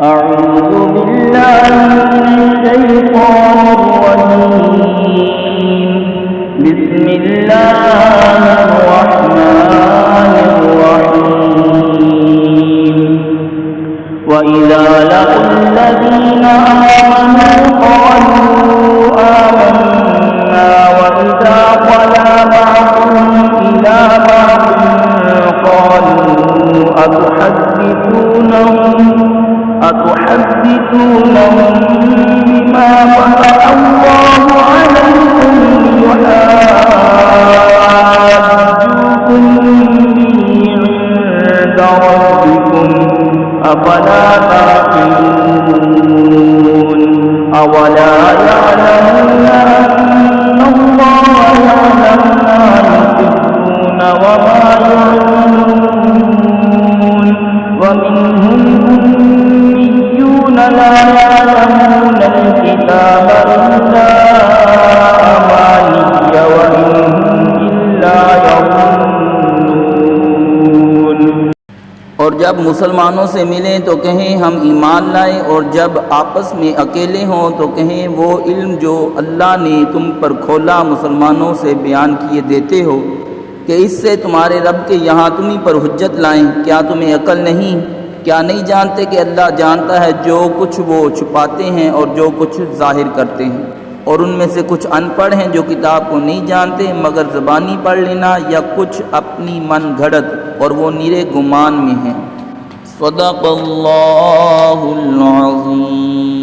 أعوذ بالله من الشيطان الرجيم. بسم الله الرحمن الرحيم. وإذا لقوا الذين آمنوا قالوا آمنا وإذا خلا بعضهم إلى بعض قالوا أتحدثونهم بما فتح الله عليكم ليحاجوكم به عند ربكم أفلا تعقلون. أولا يعلمون أن الله يعلم ما يسرون وما يعلنون. ومنهم أميون لا يعلمون الكتاب إلا أماني وإن إلا يظنون. और जब मुसलमानों से मिलें तो कहें हम ईमान लाए, और जब आपस में अकेले हों तो कहें वो इल्म जो अल्लाह ने तुम पर खोला मुसलमानों से बयान किए देते हो कि इससे तुम्हारे रब के यहाँ तुम्हीं पर हुज्जत लाएं। क्या तुम्हें अकल नहीं? क्या नहीं जानते कि अल्लाह जानता है जो कुछ वो छुपाते हैं और जो कुछ जाहिर करते हैं। और उनमें से कुछ अनपढ़ हैं जो किताब को नहीं जानते मगर ज़बानी पढ़ लेना, या कुछ अपनी मन घड़त और वो निरे गुमान में हैं। सदक़ल्लाहुल अज़ीम।